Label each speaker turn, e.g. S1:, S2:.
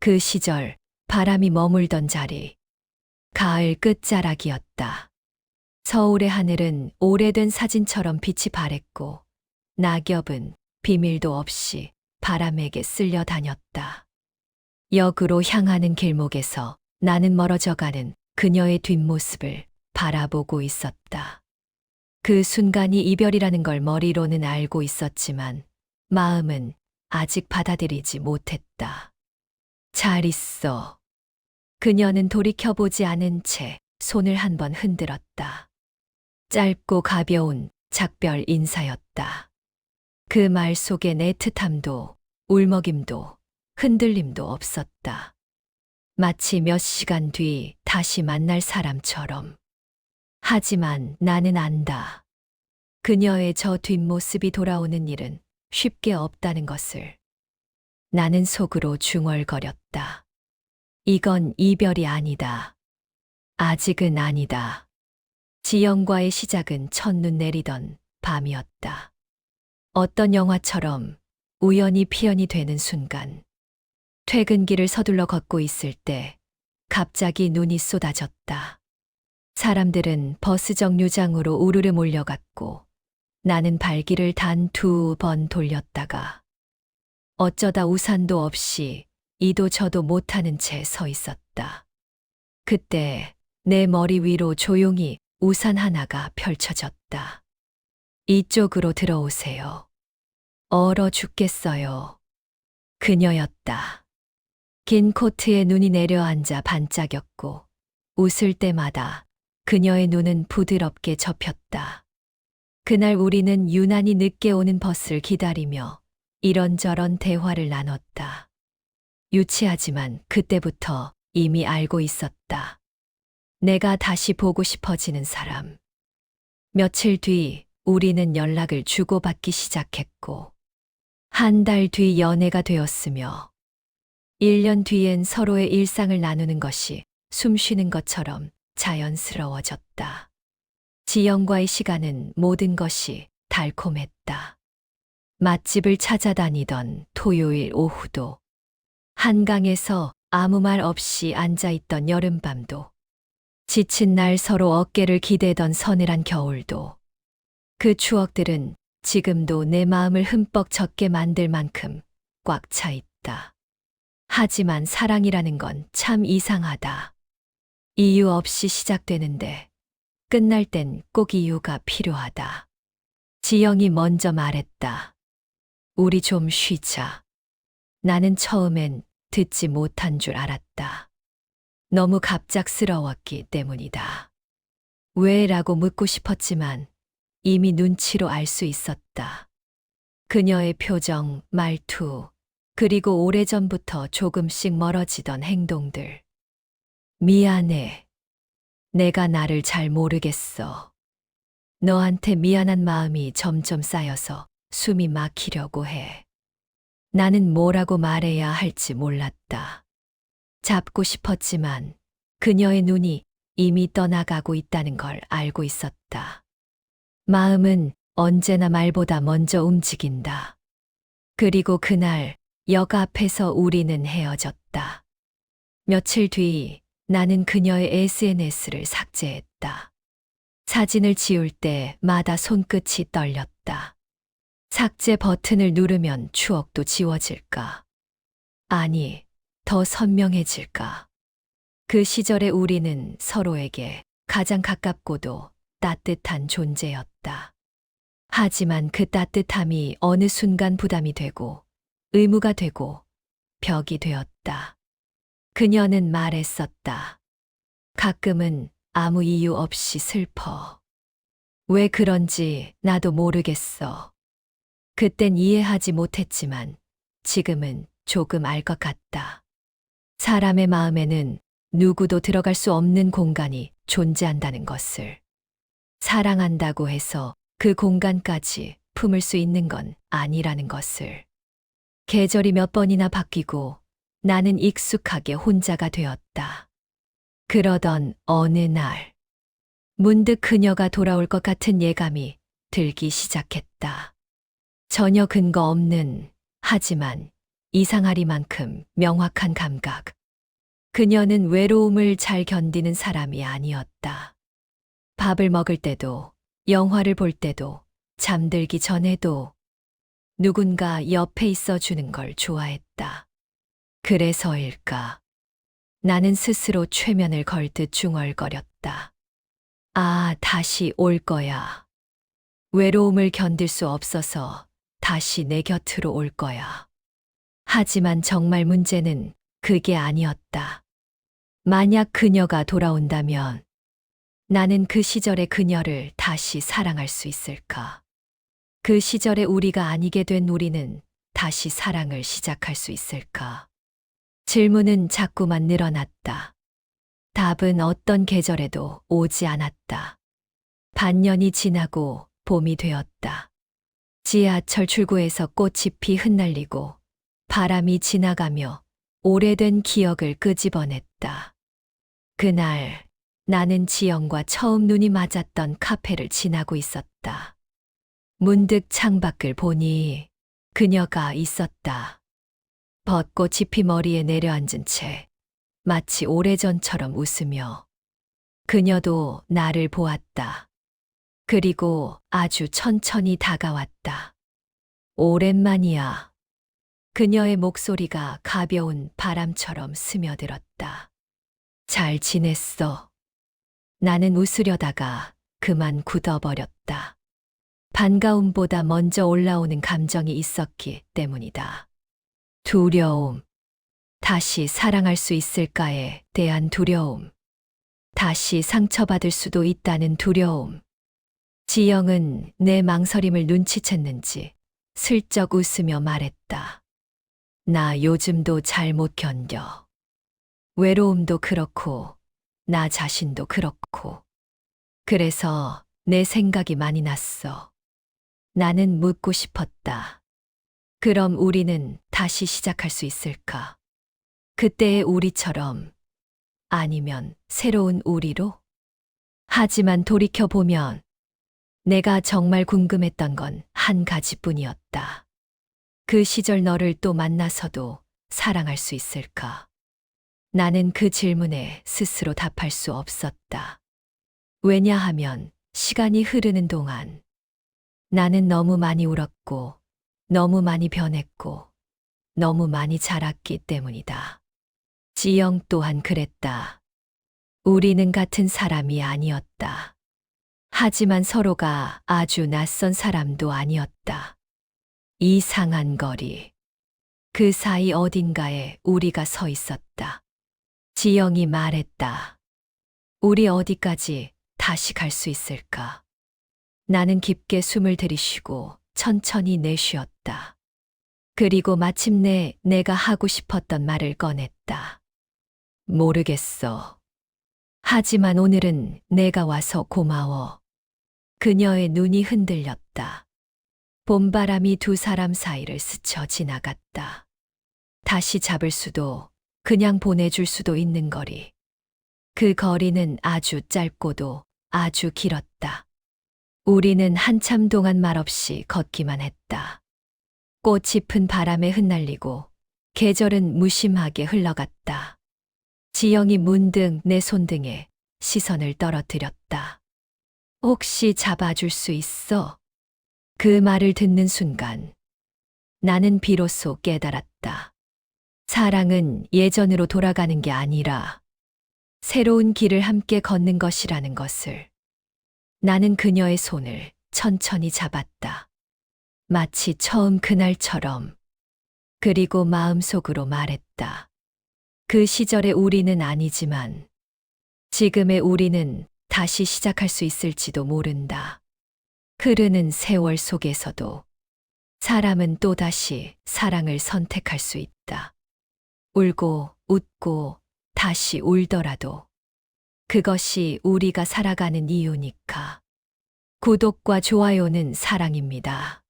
S1: 그 시절 바람이 머물던 자리. 가을 끝자락이었다. 서울의 하늘은 오래된 사진처럼 빛이 바랬고 낙엽은 비밀도 없이 바람에게 쓸려 다녔다. 역으로 향하는 길목에서 나는 멀어져가는 그녀의 뒷모습을 바라보고 있었다. 그 순간이 이별이라는 걸 머리로는 알고 있었지만 마음은 아직 받아들이지 못했다. 잘 있어. 그녀는 돌이켜보지 않은 채 손을 한번 흔들었다. 짧고 가벼운 작별 인사였다. 그 말 속엔 애틋함도 울먹임도 흔들림도 없었다. 마치 몇 시간 뒤 다시 만날 사람처럼. 하지만 나는 안다. 그녀의 저 뒷모습이 돌아오는 일은 쉽게 없다는 것을. 나는 속으로 중얼거렸다. 이건 이별이 아니다. 아직은 아니다. 지영과의 시작은 첫눈 내리던 밤이었다. 어떤 영화처럼 우연히 필연이 되는 순간. 퇴근길을 서둘러 걷고 있을 때 갑자기 눈이 쏟아졌다. 사람들은 버스 정류장으로 우르르 몰려갔고 나는 발길을 단 2번 돌렸다가 어쩌다 우산도 없이 이도 저도 못하는 채 서 있었다. 그때 내 머리 위로 조용히 우산 하나가 펼쳐졌다. 이쪽으로 들어오세요. 얼어 죽겠어요. 그녀였다. 긴 코트에 눈이 내려앉아 반짝였고 웃을 때마다 그녀의 눈은 부드럽게 접혔다. 그날 우리는 유난히 늦게 오는 버스를 기다리며 이런저런 대화를 나눴다. 유치하지만 그때부터 이미 알고 있었다. 내가 다시 보고 싶어지는 사람. 며칠 뒤 우리는 연락을 주고받기 시작했고 한 달 뒤 연애가 되었으며 1년 뒤엔 서로의 일상을 나누는 것이 숨 쉬는 것처럼 자연스러워졌다. 지영과의 시간은 모든 것이 달콤했다. 맛집을 찾아다니던 토요일 오후도, 한강에서 아무 말 없이 앉아있던 여름밤도, 지친 날 서로 어깨를 기대던 서늘한 겨울도, 그 추억들은 지금도 내 마음을 흠뻑 젖게 만들 만큼 꽉 차 있다. 하지만 사랑이라는 건 참 이상하다. 이유 없이 시작되는데 끝날 땐 꼭 이유가 필요하다. 지영이 먼저 말했다. 우리 좀 쉬자. 나는 처음엔 듣지 못한 줄 알았다. 너무 갑작스러웠기 때문이다. 왜? 라고 묻고 싶었지만 이미 눈치로 알 수 있었다. 그녀의 표정, 말투, 그리고 오래전부터 조금씩 멀어지던 행동들. 미안해. 내가 나를 잘 모르겠어. 너한테 미안한 마음이 점점 쌓여서 숨이 막히려고 해. 나는 뭐라고 말해야 할지 몰랐다. 잡고 싶었지만 그녀의 눈이 이미 떠나가고 있다는 걸 알고 있었다. 마음은 언제나 말보다 먼저 움직인다. 그리고 그날 역 앞에서 우리는 헤어졌다. 며칠 뒤 나는 그녀의 SNS를 삭제했다. 사진을 지울 때마다 손끝이 떨렸다. 삭제 버튼을 누르면 추억도 지워질까? 아니, 더 선명해질까? 그 시절의 우리는 서로에게 가장 가깝고도 따뜻한 존재였다. 하지만 그 따뜻함이 어느 순간 부담이 되고 의무가 되고 벽이 되었다. 그녀는 말했었다. 가끔은 아무 이유 없이 슬퍼. 왜 그런지 나도 모르겠어. 그땐 이해하지 못했지만 지금은 조금 알 것 같다. 사람의 마음에는 누구도 들어갈 수 없는 공간이 존재한다는 것을. 사랑한다고 해서 그 공간까지 품을 수 있는 건 아니라는 것을. 계절이 몇 번이나 바뀌고 나는 익숙하게 혼자가 되었다. 그러던 어느 날, 문득 그녀가 돌아올 것 같은 예감이 들기 시작했다. 전혀 근거 없는, 하지만 이상하리만큼 명확한 감각. 그녀는 외로움을 잘 견디는 사람이 아니었다. 밥을 먹을 때도, 영화를 볼 때도, 잠들기 전에도 누군가 옆에 있어 주는 걸 좋아했다. 그래서일까? 나는 스스로 최면을 걸 듯 중얼거렸다. 아, 다시 올 거야. 외로움을 견딜 수 없어서 다시 내 곁으로 올 거야. 하지만 정말 문제는 그게 아니었다. 만약 그녀가 돌아온다면 나는 그 시절의 그녀를 다시 사랑할 수 있을까? 그 시절에 우리가 아니게 된 우리는 다시 사랑을 시작할 수 있을까? 질문은 자꾸만 늘어났다. 답은 어떤 계절에도 오지 않았다. 반년이 지나고 봄이 되었다. 지하철 출구에서 꽃잎이 흩날리고 바람이 지나가며 오래된 기억을 끄집어냈다. 그날 나는 지영과 처음 눈이 맞았던 카페를 지나고 있었다. 문득 창밖을 보니 그녀가 있었다. 벚꽃 잎이 머리에 내려앉은 채 마치 오래전처럼 웃으며 그녀도 나를 보았다. 그리고 아주 천천히 다가왔다. 오랜만이야. 그녀의 목소리가 가벼운 바람처럼 스며들었다. 잘 지냈어. 나는 웃으려다가 그만 굳어버렸다. 반가움보다 먼저 올라오는 감정이 있었기 때문이다. 두려움. 다시 사랑할 수 있을까에 대한 두려움. 다시 상처받을 수도 있다는 두려움. 지영은 내 망설임을 눈치챘는지 슬쩍 웃으며 말했다. 나 요즘도 잘 못 견뎌. 외로움도 그렇고, 나 자신도 그렇고. 그래서 내 생각이 많이 났어. 나는 묻고 싶었다. 그럼 우리는 다시 시작할 수 있을까? 그때의 우리처럼, 아니면 새로운 우리로? 하지만 돌이켜보면 내가 정말 궁금했던 건 한 가지뿐이었다. 그 시절 너를 또 만나서도 사랑할 수 있을까? 나는 그 질문에 스스로 답할 수 없었다. 왜냐하면 시간이 흐르는 동안 나는 너무 많이 울었고, 너무 많이 변했고, 너무 많이 자랐기 때문이다. 지영 또한 그랬다. 우리는 같은 사람이 아니었다. 하지만 서로가 아주 낯선 사람도 아니었다. 이상한 거리. 그 사이 어딘가에 우리가 서 있었다. 지영이 말했다. 우리 어디까지 다시 갈 수 있을까? 나는 깊게 숨을 들이쉬고 천천히 내쉬었다. 그리고 마침내 내가 하고 싶었던 말을 꺼냈다. 모르겠어. 하지만 오늘은 내가 와서 고마워. 그녀의 눈이 흔들렸다. 봄바람이 두 사람 사이를 스쳐 지나갔다. 다시 잡을 수도, 그냥 보내줄 수도 있는 거리. 그 거리는 아주 짧고도 아주 길었다. 우리는 한참 동안 말없이 걷기만 했다. 꽃잎은 바람에 흩날리고 계절은 무심하게 흘러갔다. 지영이 문득 내 손등에 시선을 떨어뜨렸다. 혹시 잡아줄 수 있어? 그 말을 듣는 순간 나는 비로소 깨달았다. 사랑은 예전으로 돌아가는 게 아니라 새로운 길을 함께 걷는 것이라는 것을. 나는 그녀의 손을 천천히 잡았다. 마치 처음 그날처럼. 그리고 마음속으로 말했다. 그 시절의 우리는 아니지만 지금의 우리는 다시 시작할 수 있을지도 모른다. 흐르는 세월 속에서도 사람은 또다시 사랑을 선택할 수 있다. 울고 웃고 다시 울더라도 그것이 우리가 살아가는 이유니까. 구독과 좋아요는 사랑입니다.